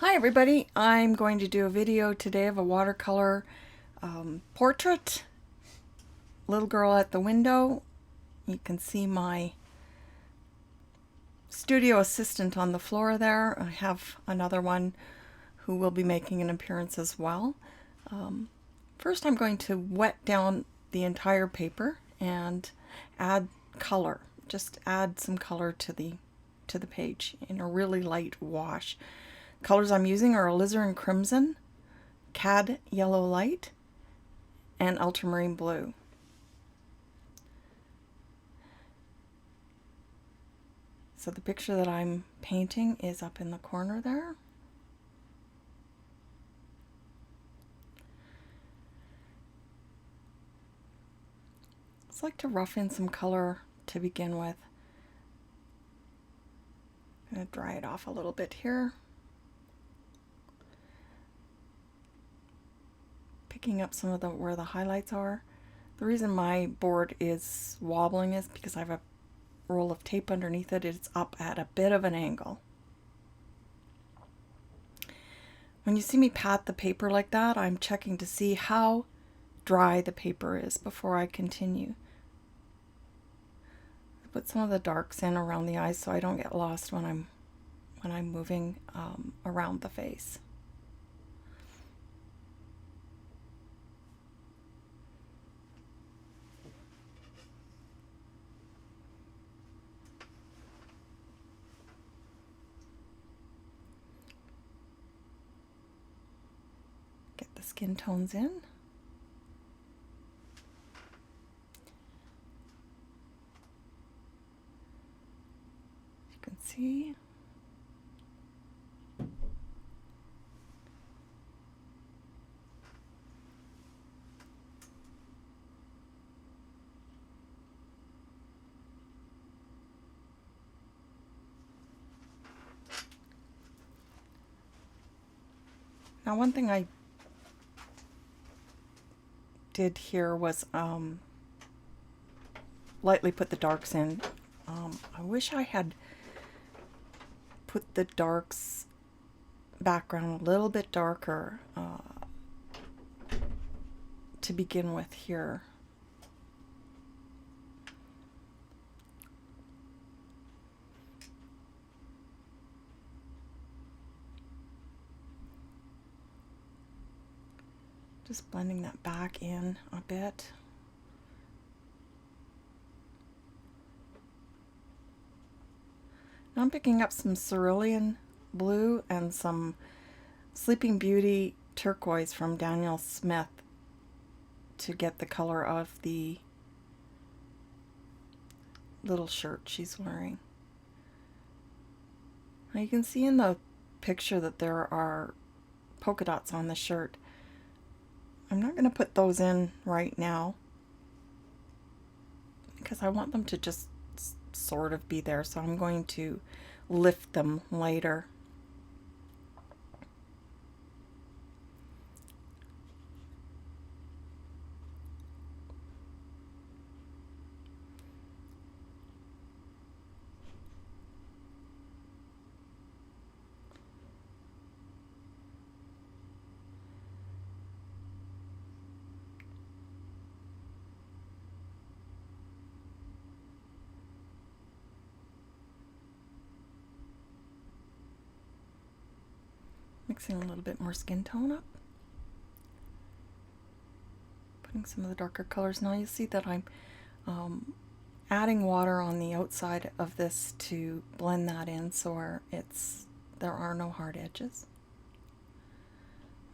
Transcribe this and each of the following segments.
Hi everybody, I'm going to do a video today of a watercolor portrait. Little girl at the window. You can see my studio assistant on the floor there. I have another one who will be making an appearance as well. First I'm going to wet down the entire paper and add color. Just add some color to the page in a really light wash. Colors I'm using are alizarin crimson, cad yellow light, and ultramarine blue. So the picture that I'm painting is up in the corner there. I'd like to rough in some color to begin with. I'm going to dry it off a little bit here. Picking up some of where the highlights are. The reason my board is wobbling is because I have a roll of tape underneath it. It's up at a bit of an angle. When you see me pat the paper like that, I'm checking to see how dry the paper is before I continue. I put some of the darks in around the eyes so I don't get lost when I'm moving around the face. Get the skin tones in. You can see. Now one thing I did here was lightly put the darks in. I wish I had put the darks background a little bit darker to begin with here. Just blending that back in a bit. Now I'm picking up some cerulean blue and some Sleeping Beauty turquoise from Daniel Smith to get the color of the little shirt she's wearing. Now you can see in the picture that there are polka dots on the shirt. I'm not going to put those in right now because I want them to just sort of be there, so I'm going to lift them later. Mixing a little bit more skin tone up. Putting some of the darker colors. Now you see that I'm adding water on the outside of this to blend that in so there are no hard edges.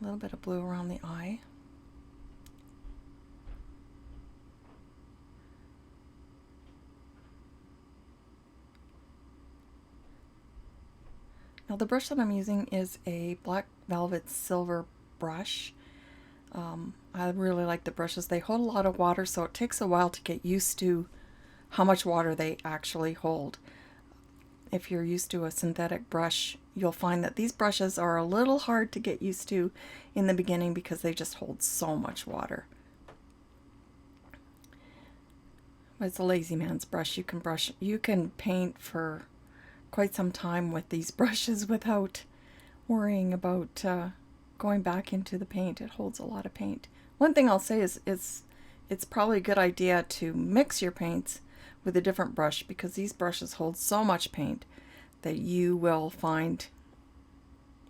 A little bit of blue around the eye. Now the brush that I'm using is a black velvet silver brush. I really like the brushes. They hold a lot of water, so it takes a while to get used to how much water they actually hold. If you're used to a synthetic brush, you'll find that these brushes are a little hard to get used to in the beginning because they just hold so much water. But it's a lazy man's brush. You can paint for quite some time with these brushes without worrying about going back into the paint. It holds a lot of paint. One thing I'll say is it's probably a good idea to mix your paints with a different brush, because these brushes hold so much paint that you will find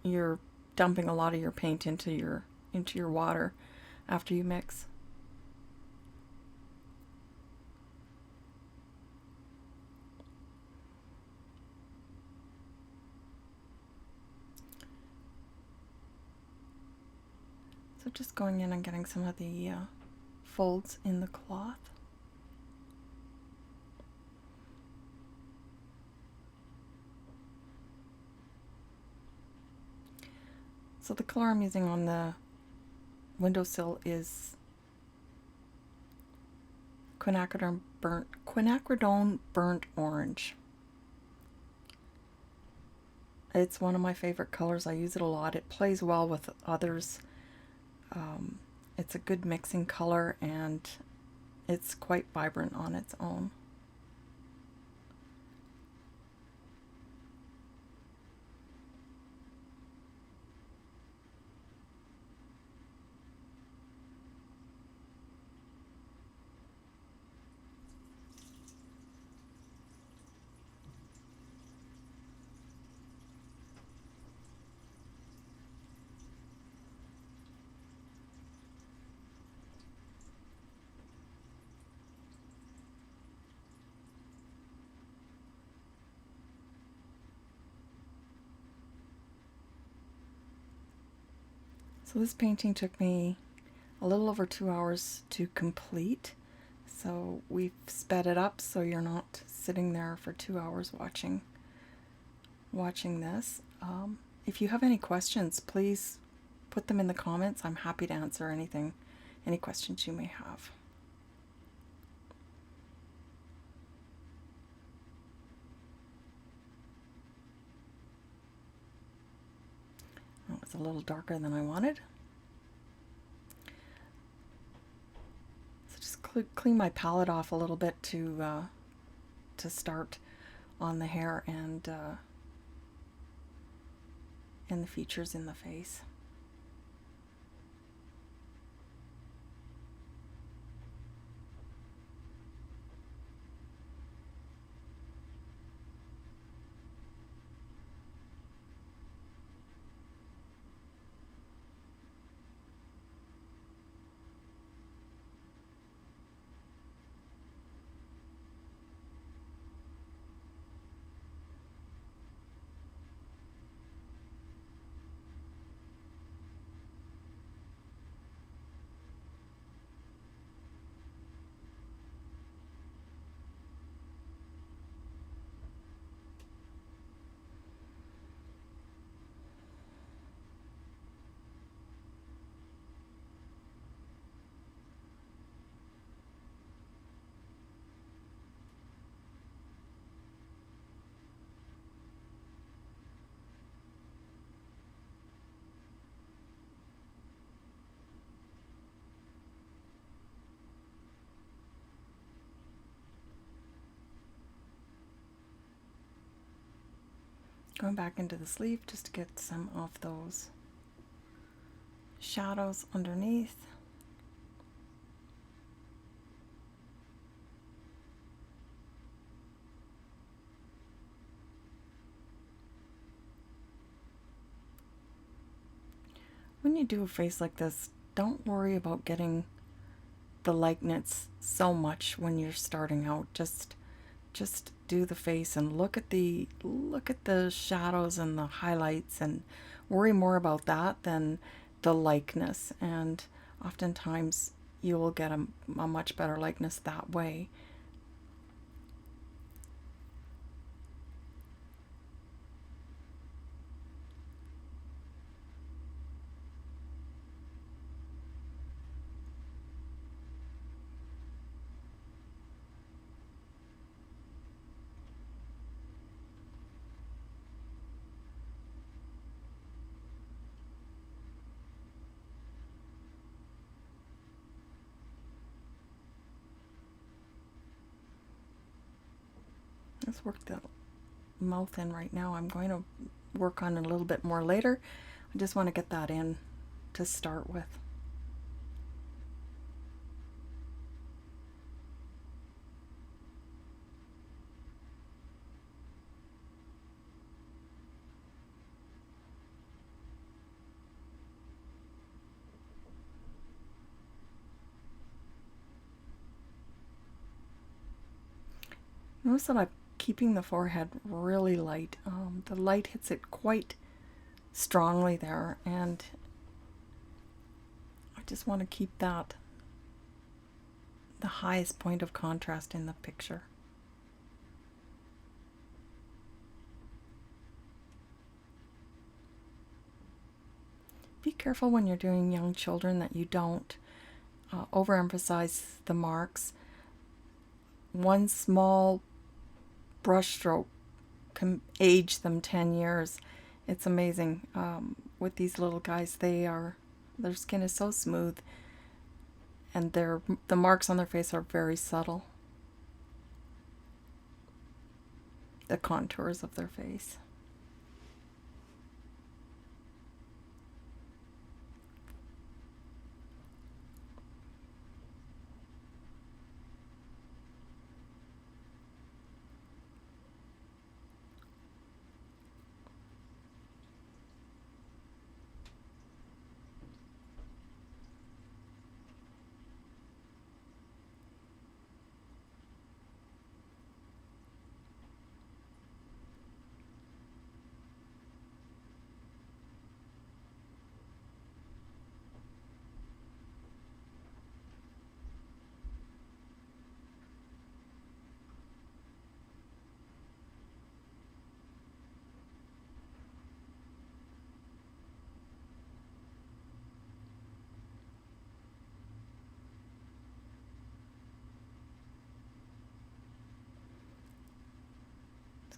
you're dumping a lot of your paint into your water after you mix. So just going in and getting some of the folds in the cloth. So the color I'm using on the windowsill is quinacridone burnt orange. It's one of my favorite colors. I use it a lot. It plays well with others. It's a good mixing color, and it's quite vibrant on its own. So this painting took me a little over 2 hours to complete. So we've sped it up so you're not sitting there for 2 hours watching this. If you have any questions, please put them in the comments. I'm happy to answer any questions you may have. Oh, it's a little darker than I wanted. So just clean my palette off a little bit to start on the hair and the features in the face. Going back into the sleeve just to get some of those shadows underneath. When you do a face like this, don't worry about getting the likeness so much when you're starting out. Just do the face and look at the shadows and the highlights, and worry more about that than the likeness. And oftentimes you will get a much better likeness that way. Let's work the mouth in right now. I'm going to work on a little bit more later. I just want to get that in to start with. Notice that I'm keeping the forehead really light. The light hits it quite strongly there, and I just want to keep that the highest point of contrast in the picture. Be careful when you're doing young children that you don't overemphasize the marks. One small brush stroke can age them 10 years. It's amazing. With these little guys, their skin is so smooth, and the marks on their face are very subtle. The contours of their face.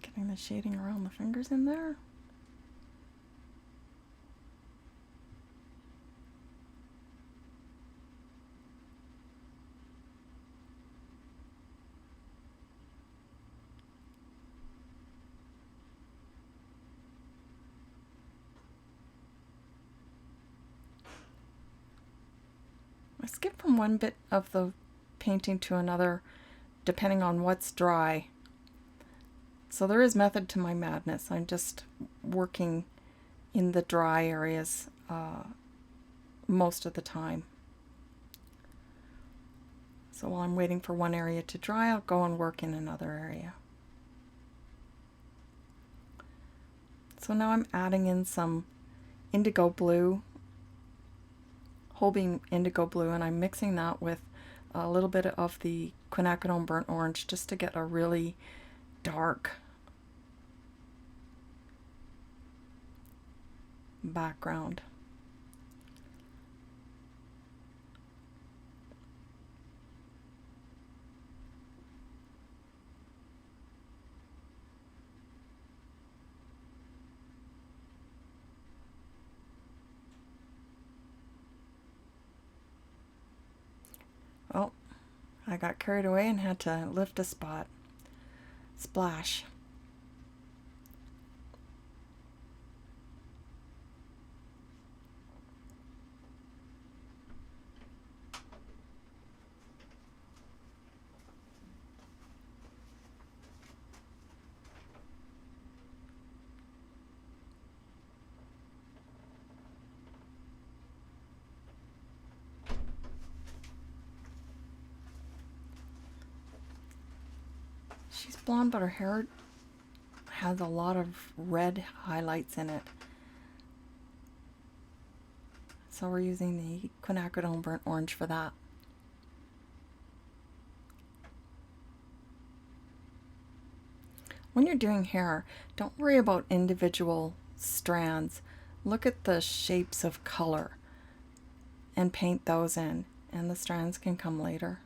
Getting the shading around the fingers in there. I skip from one bit of the painting to another depending on what's dry. So there is method to my madness. I'm just working in the dry areas most of the time. So while I'm waiting for one area to dry, I'll go and work in another area. So now I'm adding in some indigo blue, Holbein indigo blue, and I'm mixing that with a little bit of the quinacridone burnt orange just to get a really dark background. Oh, I got carried away and had to lift a spot. Splash. She's blonde, but her hair has a lot of red highlights in it. So we're using the quinacridone burnt orange for that. When you're doing hair, don't worry about individual strands. Look at the shapes of color and paint those in, and the strands can come later.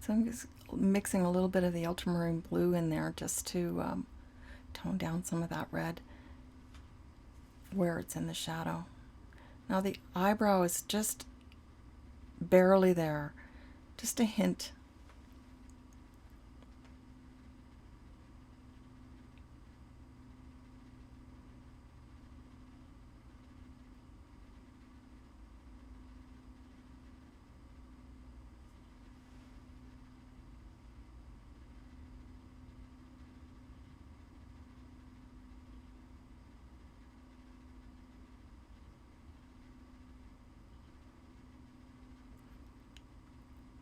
So I'm just mixing a little bit of the ultramarine blue in there just to tone down some of that red where it's in the shadow. Now the eyebrow is just barely there, just a hint.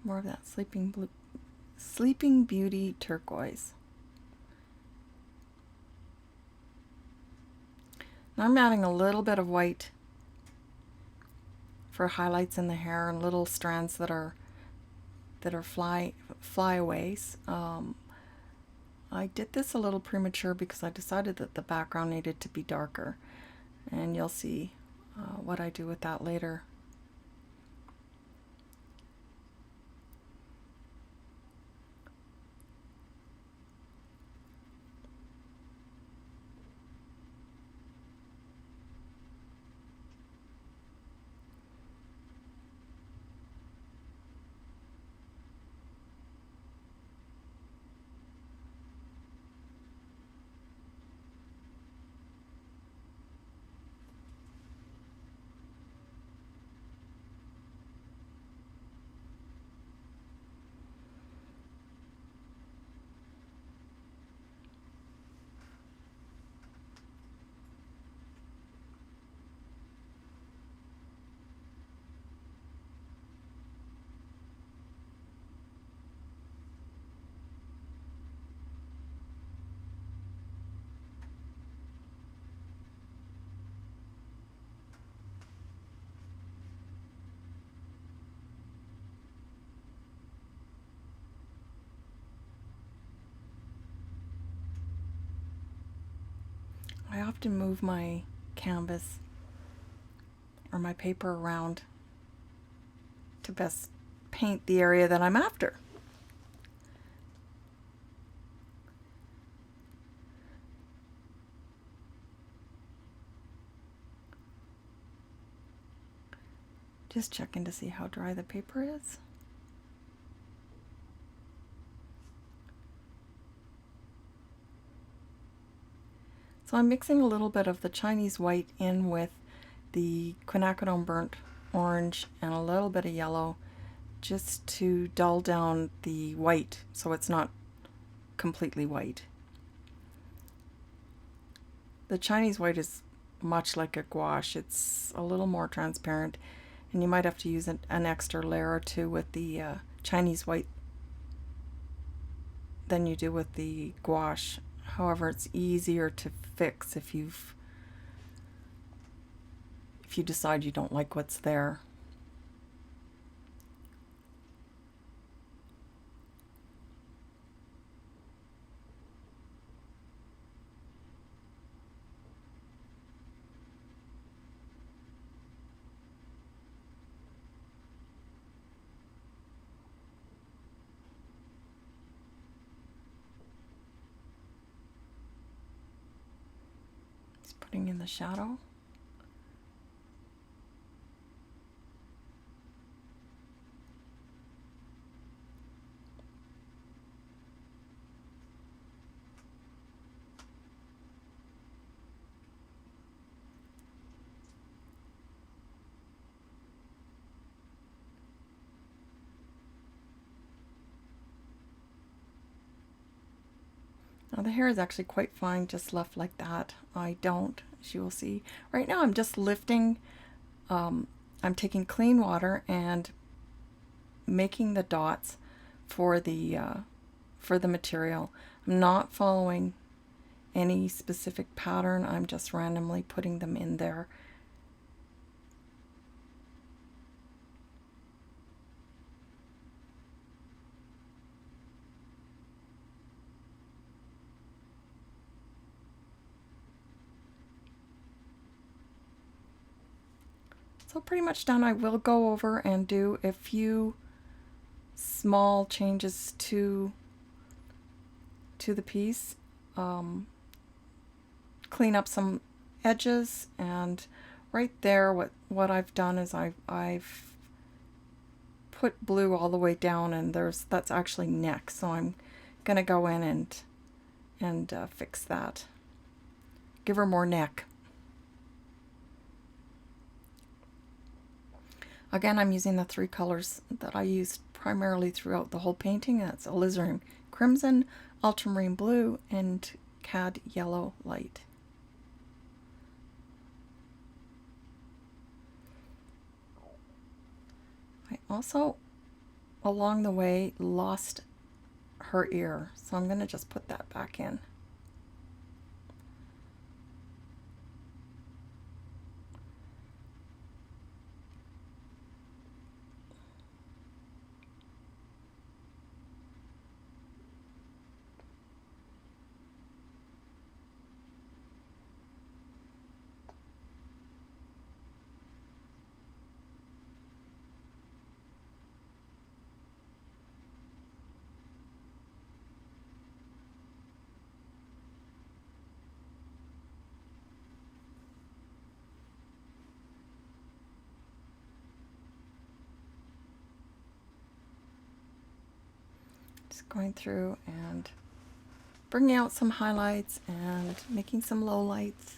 More of that Sleeping Beauty turquoise. Now I'm adding a little bit of white for highlights in the hair and little strands that are flyaways. I did this a little premature because I decided that the background needed to be darker, and you'll see what I do with that later. I often move my canvas or my paper around to best paint the area that I'm after. Just checking to see how dry the paper is. So I'm mixing a little bit of the Chinese white in with the quinacridone burnt orange and a little bit of yellow just to dull down the white so it's not completely white. The Chinese white is much like a gouache. It's a little more transparent, and you might have to use an extra layer or two with the Chinese white than you do with the gouache. However, it's easier to fix if you decide you don't like what's there. Just putting in the shadow. Now the hair is actually quite fine, just left like that. I don't, as you will see. Right now I'm just lifting, I'm taking clean water and making the dots for the material. I'm not following any specific pattern, I'm just randomly putting them in there. So pretty much done. I will go over and do a few small changes to the piece. Clean up some edges, and right there what I've done is I've put blue all the way down, and that's actually neck, so I'm gonna go in and fix that. Give her more neck. Again, I'm using the 3 colors that I used primarily throughout the whole painting. That's alizarin crimson, ultramarine blue, and cad yellow light. I also, along the way, lost her ear, so I'm going to just put that back in. Just going through and bringing out some highlights and making some lowlights.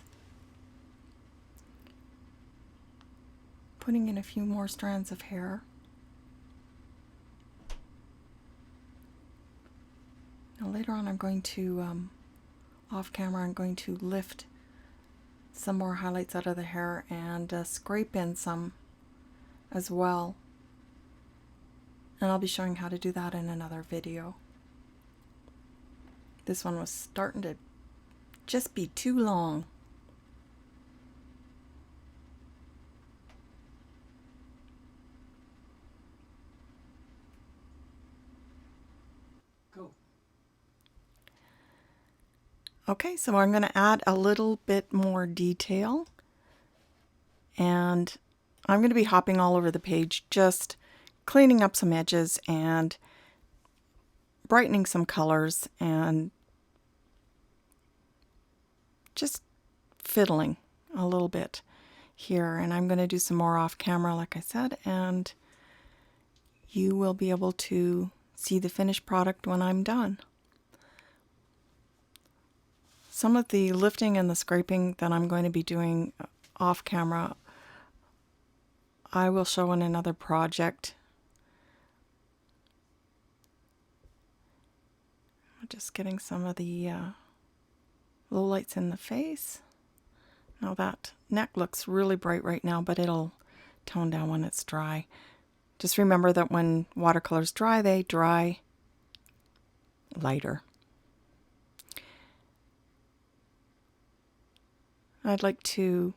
Putting in a few more strands of hair. Now later on I'm going to, off camera, I'm going to lift some more highlights out of the hair and scrape in some as well. And I'll be showing how to do that in another video. This one was starting to just be too long. Go. Okay, so I'm going to add a little bit more detail, and I'm going to be hopping all over the page, just cleaning up some edges and brightening some colors and just fiddling a little bit here. And I'm going to do some more off camera, like I said, and you will be able to see the finished product when I'm done. Some of the lifting and the scraping that I'm going to be doing off camera, I will show in another project. Just getting some of the lowlights in the face. Now that neck looks really bright right now, but it'll tone down when it's dry. Just remember that when watercolors dry, they dry lighter. I'd like to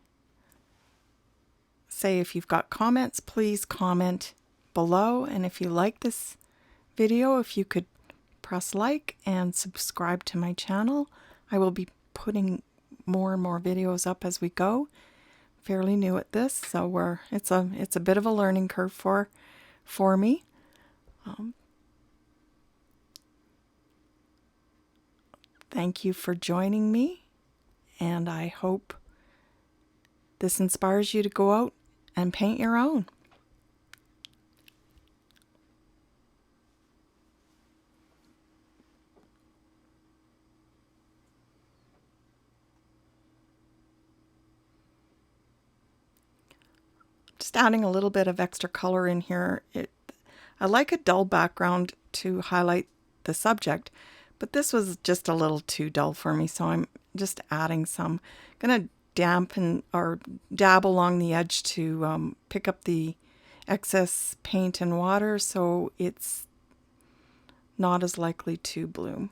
say, if you've got comments, please comment below. And if you like this video, if you could press like and subscribe to my channel. I will be putting more and more videos up as we go. Fairly new at this, so it's a bit of a learning curve for me. Thank you for joining me, and I hope this inspires you to go out and paint your own. Just adding a little bit of extra color in here. I like a dull background to highlight the subject, but this was just a little too dull for me, so I'm just adding some. I'm going to dampen or dab along the edge to pick up the excess paint and water, so it's not as likely to bloom.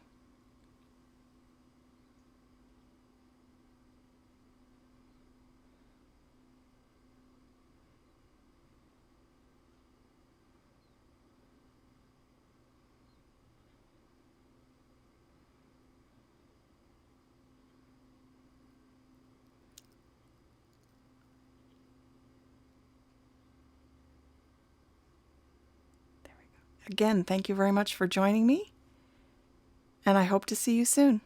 Again, thank you very much for joining me, and I hope to see you soon.